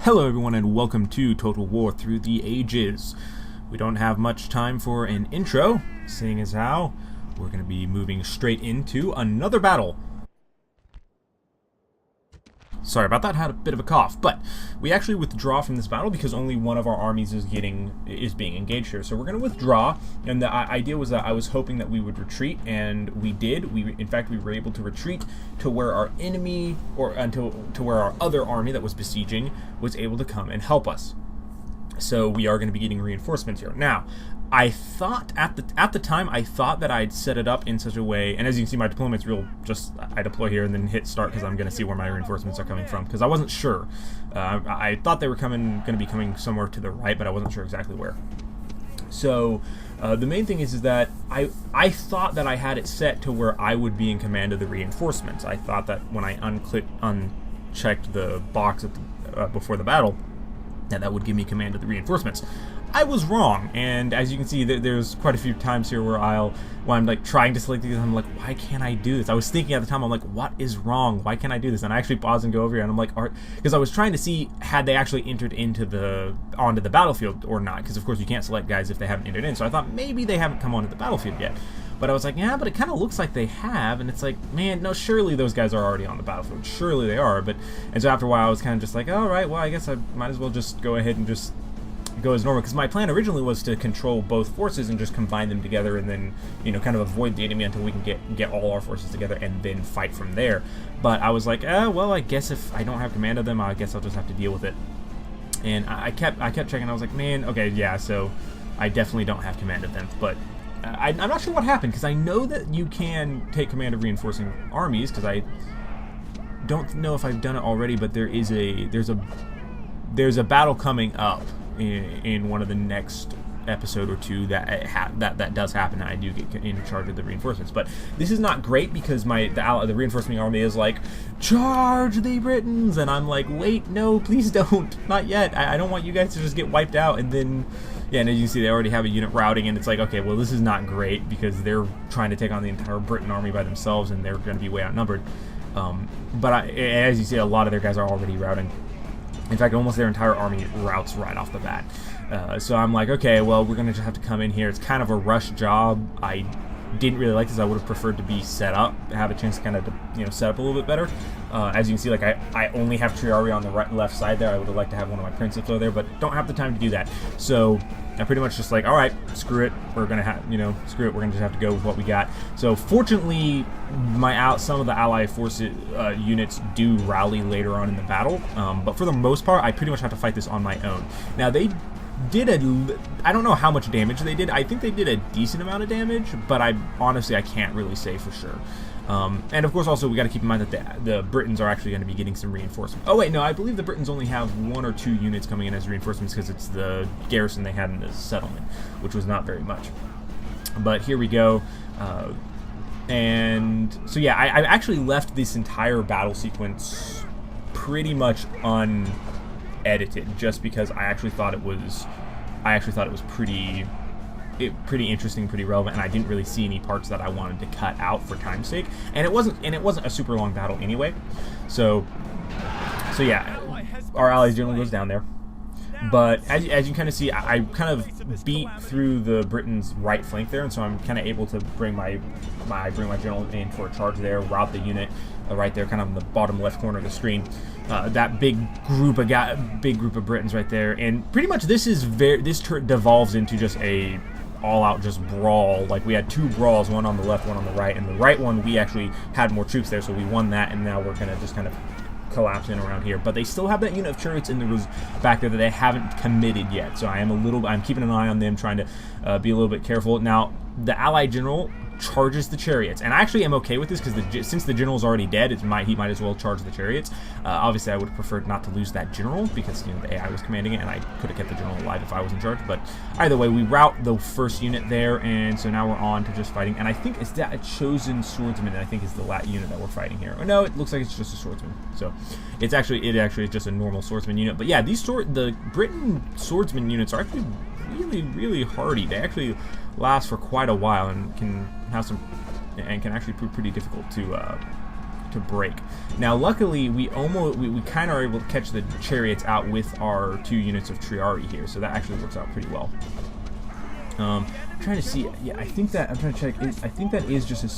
Hello everyone and welcome to Total War Through the Ages. We don't have much time for an intro, seeing as how we're going to be moving straight into another battle. Sorry about that, had a bit of a cough, but we actually withdraw from this battle because only one of our armies is being engaged here. So we're going to withdraw, and the idea was that I was hoping that we would retreat, and we did. In fact, we were able to retreat to where our enemy, or until to where our other army that was besieging was able to come and help us. So we are going to be getting reinforcements here. Now, I thought at the time I thought that I'd set it up in such a way, and as you can see, my deployment's real. Just I deploy here and then hit start because I'm going to see where my reinforcements are coming from, because I wasn't sure. I thought they were going to be coming somewhere to the right, but I wasn't sure exactly where. So the main thing is that I thought that I had it set to where I would be in command of the reinforcements. I thought that when I unchecked the box at before the battle, that would give me command of the reinforcements. I was wrong, and as you can see, there's quite a few times here where I'm like trying to select these, and I'm like, why can't I do this? I was thinking at the time, I'm like, what is wrong? Why can't I do this? And I actually pause and go over here, and I'm like, because I was trying to see had they actually entered onto the battlefield or not, because of course you can't select guys if they haven't entered in. So I thought maybe they haven't come onto the battlefield yet. But I was like, yeah, but it kind of looks like they have, and it's like, man, no, surely those guys are already on the battlefield. Surely they are. And so after a while, I was kind of just like, all right, well, I guess I might as well just go ahead and just go as normal, because my plan originally was to control both forces and just combine them together, and then, you know, kind of avoid the enemy until we can get all our forces together and then fight from there. But I was like, well, I guess if I don't have command of them, I guess I'll just have to deal with it. And I kept checking. I was like, man, okay, yeah, so I definitely don't have command of them. But I'm not sure what happened, because I know that you can take command of reinforcing armies, because I don't know if I've done it already, but there's a battle coming up in one of the next episode or two that does happen, and I do get in charge of the reinforcements. But this is not great, because the reinforcing army is like, charge the Britons, and I'm like, wait, no, please don't, not yet. I don't want you guys to just get wiped out. And then, yeah, and as you see, they already have a unit routing, and it's like, okay, well, this is not great, because they're trying to take on the entire Briton army by themselves, and they're going to be way outnumbered. But as you see, a lot of their guys are already routing. In fact, almost their entire army routes right off the bat. So I'm like, okay, well, we're going to just have to come in here. It's kind of a rush job. I didn't really like this. I would have preferred to be set up, have a chance to kind of set up a little bit better. As you can see, like I only have Triari on the left side there. I would have liked to have one of my Principes there, but don't have the time to do that. So I'm pretty much just like, all right, screw it. We're gonna screw it. We're gonna just have to go with what we got. So fortunately, some of the Allied forces units do rally later on in the battle, but for the most part, I pretty much have to fight this on my own. Now they did I don't know how much damage they did. I think they did a decent amount of damage, but honestly I can't really say for sure. And of course, also we got to keep in mind that the Britons are actually going to be getting some reinforcements. Oh wait, no, I believe the Britons only have 1 or 2 units coming in as reinforcements, because it's the garrison they had in the settlement, which was not very much. But here we go. And so yeah, I actually left this entire battle sequence pretty much unedited, just because I actually thought it was pretty interesting, pretty relevant, and I didn't really see any parts that I wanted to cut out for time's sake. And it wasn't a super long battle anyway. So yeah, our allies generally goes down there. But as you kind of see, I kind of beat through the Britons' right flank there, and so I'm kind of able to bring my general in for a charge there, route the unit right there, kind of in the bottom left corner of the screen. That big group of Britons right there, and pretty much this devolves into just a all-out just brawl. Like, we had 2 brawls, one on the left, one on the right, and the right one we actually had more troops there, so we won that, and now we're gonna just kind of collapse in around here. But they still have that unit of chariots in the back there that they haven't committed yet, so I'm keeping an eye on them, trying to be a little bit careful. Now, the Allied general charges the chariots, and I actually am okay with this, because since the general's already dead, he might as well charge the chariots. Obviously I would have preferred not to lose that general, because the AI was commanding it, and I could have kept the general alive if I was in charge. But either way, we rout the first unit there, and so now we're on to just fighting. And I think it's that a chosen swordsman, I think, is the unit that we're fighting here. Oh no, it looks like it's just a swordsman. So it actually is just a normal swordsman unit. But yeah, the Briton swordsman units are actually really, really hardy. They actually last for quite a while, and can actually prove pretty difficult to to break. Now, luckily, we kind of are able to catch the chariots out with our 2 units of Triarii here, so that actually works out pretty well. I'm trying to see. Yeah, I think that I'm trying to check. I think that is just a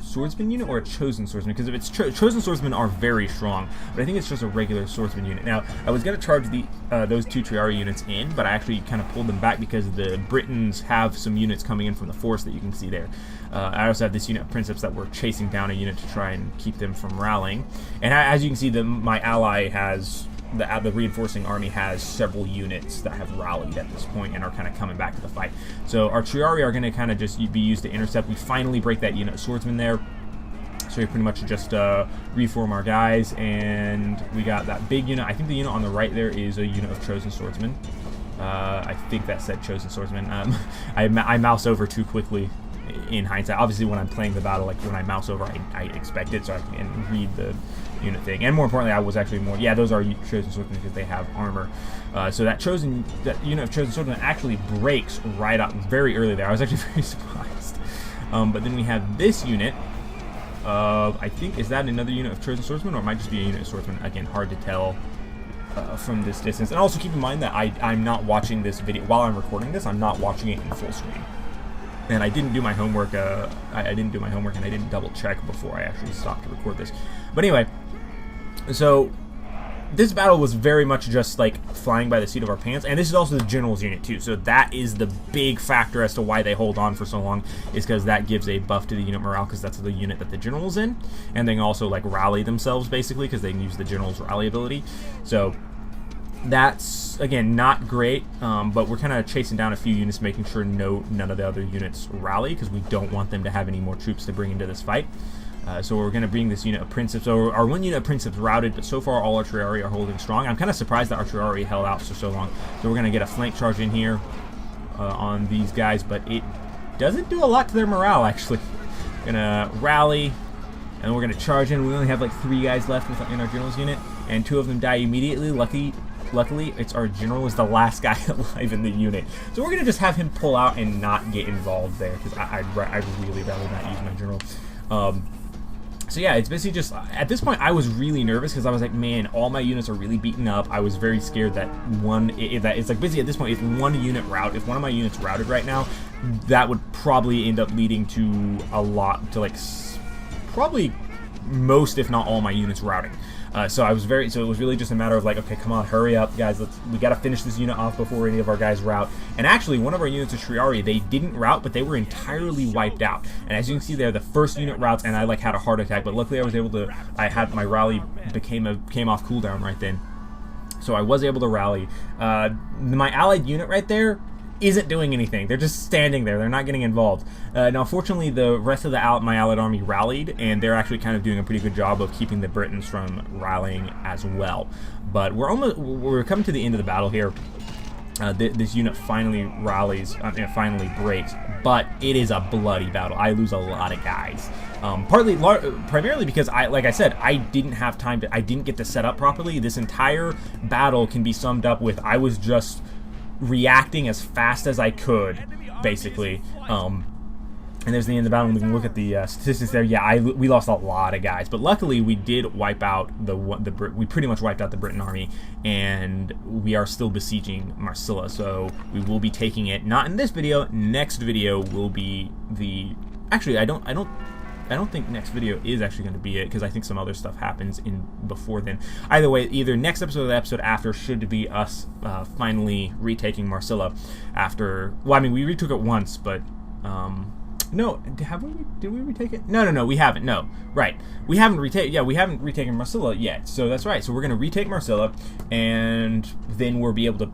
swordsman unit or a chosen swordsman, because if it's chosen swordsmen are very strong, but I think it's just a regular swordsman unit. Now, I was going to charge those 2 Triarii units in, but I actually kind of pulled them back because the Britons have some units coming in from the forest that you can see there. I also have this unit of Princeps that were chasing down a unit to try and keep them from rallying. And as you can see, my ally has the reinforcing army has several units that have rallied at this point and are kind of coming back to the fight. So our Triarii are going to kind of just be used to intercept. We finally break that unit of swordsmen there. So we pretty much just reform our guys, and we got that big unit. I think the unit on the right there is a unit of chosen swordsmen. I think that said chosen swordsmen. I mouse over too quickly in hindsight. Obviously, when I'm playing the battle, like when I mouse over, I expect it so I can read the unit thing. And more importantly, I was actually yeah, those are chosen swordsmen because they have armor. So that unit of chosen swordsmen actually breaks right up very early there. I was actually very surprised. But then we have this unit of, I think, is that another unit of chosen swordsmen, or it might just be a unit of swordsmen? Again, hard to tell from this distance. And also keep in mind that I'm not watching this video while I'm recording this. I'm not watching it in full screen. And I didn't do my homework. I didn't do my homework, and I didn't double check before I actually stopped to record this. But anyway, so this battle was very much just like flying by the seat of our pants, and this is also the general's unit too. So that is the big factor as to why they hold on for so long, is because that gives a buff to the unit morale, because that's the unit that the general's in, and they can also like rally themselves basically because they can use the general's rally ability. So that's, again, not great, but we're kind of chasing down a few units, making sure none of the other units rally, because we don't want them to have any more troops to bring into this fight. So we're going to bring this unit of Princeps. So our 1 unit of Princeps routed, but so far all our Triarii are holding strong. I'm kind of surprised that our Triarii held out for so long. So we're going to get a flank charge in here on these guys, but it doesn't do a lot to their morale, actually. Going to rally, and we're going to charge in. We only have like 3 guys left in our general's unit, and 2 of them die immediately. Luckily, it's our general is the last guy alive in the unit. So we're going to just have him pull out and not get involved there, because I'd really rather not use my general. So yeah, it's basically just, at this point I was really nervous because I was like, man, all my units are really beaten up. I was very scared that it's like basically at this point, if 1 unit rout, if one of my units routed right now, that would probably end up leading to a lot, to like probably most, if not all, my units routing. So it was really just a matter of like, okay, come on, hurry up, guys. We got to finish this unit off before any of our guys rout. And actually, one of our units of Triarii, they didn't rout, but they were entirely wiped out. And as you can see there, the first unit routs, and I like had a heart attack. But luckily, I was able to. I had my rally came off cooldown right then, so I was able to rally. My allied unit right there isn't doing anything. They're just standing there. They're not getting involved. Now, fortunately, the rest of my allied army rallied, and they're actually kind of doing a pretty good job of keeping the Britons from rallying as well. But we're coming to the end of the battle here. This unit finally rallies, finally breaks, but it is a bloody battle. I lose a lot of guys. Primarily because like I said, I didn't have time I didn't get to set up properly. This entire battle can be summed up with I was just reacting as fast as I could, basically. And there's the end of the battle. We can look at the statistics there. Yeah, we lost a lot of guys, but luckily we did wipe out we pretty much wiped out the Briton army, and we are still besieging Massilia. So we will be taking it. Not in this video. Next video will be Actually, I don't think next video is actually going to be it, because I think some other stuff happens before then. Either way, either next episode or the episode after should be us finally retaking Massilia after. Well, I mean, we retook it once, but no, did we retake it? No, we haven't. No, right, we haven't retaken. Yeah, we haven't retaken Massilia yet. So that's right. So we're going to retake Massilia, and then we'll be able to.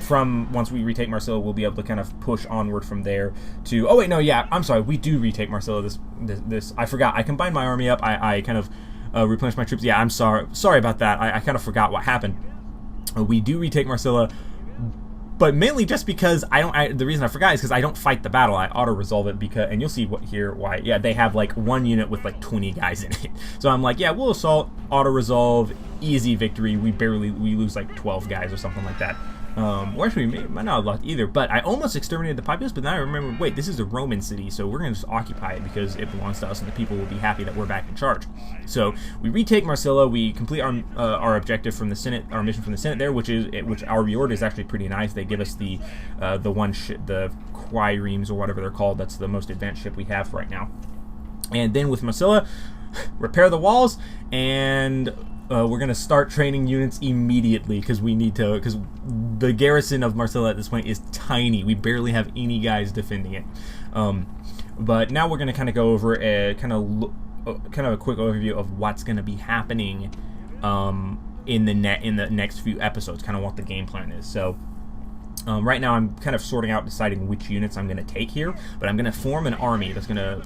Once we retake Massilia, we'll be able to kind of push onward from there to. Oh wait, no, yeah, I'm sorry. We do retake Massilia. This I forgot. I combined my army up. I kind of replenished my troops. Yeah, I'm sorry about that. I kind of forgot what happened. We do retake Massilia, but mainly just because the reason I forgot is because I don't fight the battle. I auto resolve it and you'll see why. Yeah, they have like 1 unit with like 20 guys in it. So I'm like, yeah, we'll assault, auto resolve, easy victory. We lose like 12 guys or something like that. Or actually, might not have lost either, but I almost exterminated the populace, but then I remember, wait, this is a Roman city, so we're going to just occupy it because it belongs to us, and the people will be happy that we're back in charge. So we retake Massilia, we complete our objective from the Senate, our mission from the Senate there, which our reward is actually pretty nice. They give us the Quiremes or whatever they're called. That's the most advanced ship we have right now. And then with Massilia, repair the walls, and we're going to start training units immediately because we need to, because the garrison of Massilia at this point is tiny. We barely have any guys defending it. But now we're going to kind of go over kind of a quick overview of what's going to be happening in the next few episodes, kind of what the game plan is. So right now I'm kind of sorting out, deciding which units I'm going to take here, but I'm going to form an army that's going to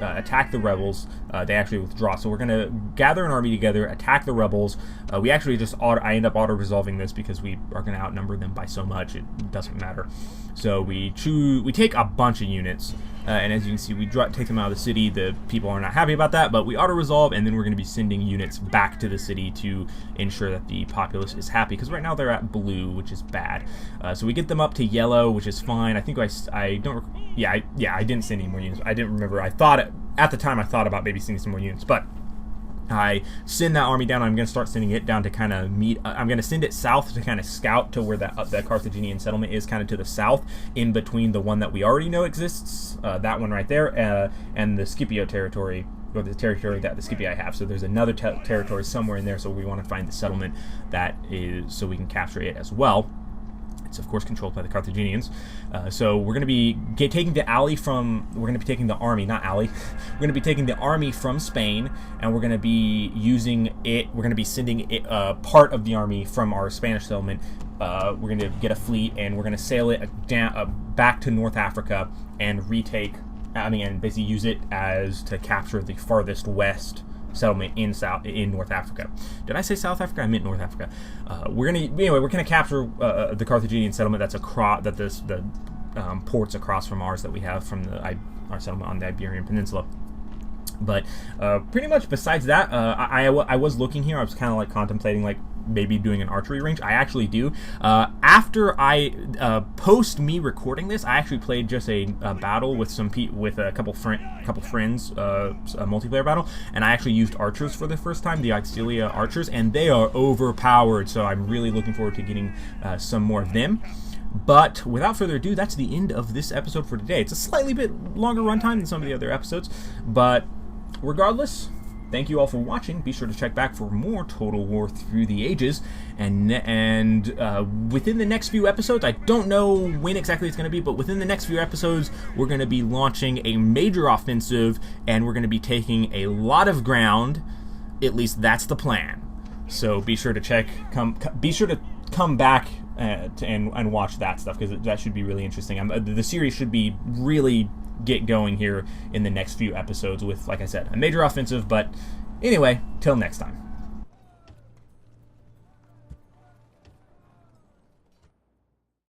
attack the rebels. They actually withdraw, so we're going to gather an army together, attack the rebels. We actually I end up auto-resolving this because we are going to outnumber them by so much it doesn't matter. So we take a bunch of units, and as you can see, we take them out of the city. The people are not happy about that, but we auto-resolve, and then we're going to be sending units back to the city to ensure that the populace is happy, because right now they're at blue, which is bad. So we get them up to yellow, which is fine. I think I didn't send any more units. I didn't remember. At the time I thought about maybe sending some more units, but I send that army down. I'm going to start sending it down to kind of meet. I'm going to send it south to kind of scout to where the Carthaginian settlement is, kind of to the south, in between the one that we already know exists, that one right there, and the Scipio territory, or the territory that the Scipii have. So there's another territory somewhere in there, so we want to find the settlement that is, so we can capture it as well. It's of course controlled by the Carthaginians. So we're going to be taking the army, not alley. We're going to be taking the army from Spain, and we're going to be using it. We're going to be sending it, part of the army from our Spanish settlement. We're going to get a fleet, and we're going to sail it back to North Africa and and basically use it to capture the farthest west settlement in North Africa. Did I say South Africa? I meant North Africa. We're gonna capture the Carthaginian settlement that's the ports across from ours that we have from our settlement on the Iberian Peninsula. But pretty much besides that, I was looking here. I was kind of like contemplating like maybe doing an archery range. I actually do. After post me recording this, I actually played just a battle with a couple friends, a multiplayer battle, and I actually used archers for the first time, the Massilia archers, and they are overpowered. So I'm really looking forward to getting some more of them. But without further ado, that's the end of this episode for today. It's a slightly bit longer runtime than some of the other episodes, but regardless, thank you all for watching. Be sure to check back for more Total War Through the Ages, and within the next few episodes, I don't know when exactly it's going to be, but within the next few episodes, we're going to be launching a major offensive, and we're going to be taking a lot of ground. At least that's the plan. So be sure to come back and watch that stuff, because that should be really interesting. The series should be really get going here in the next few episodes with, like I said, a major offensive. But anyway, till next time.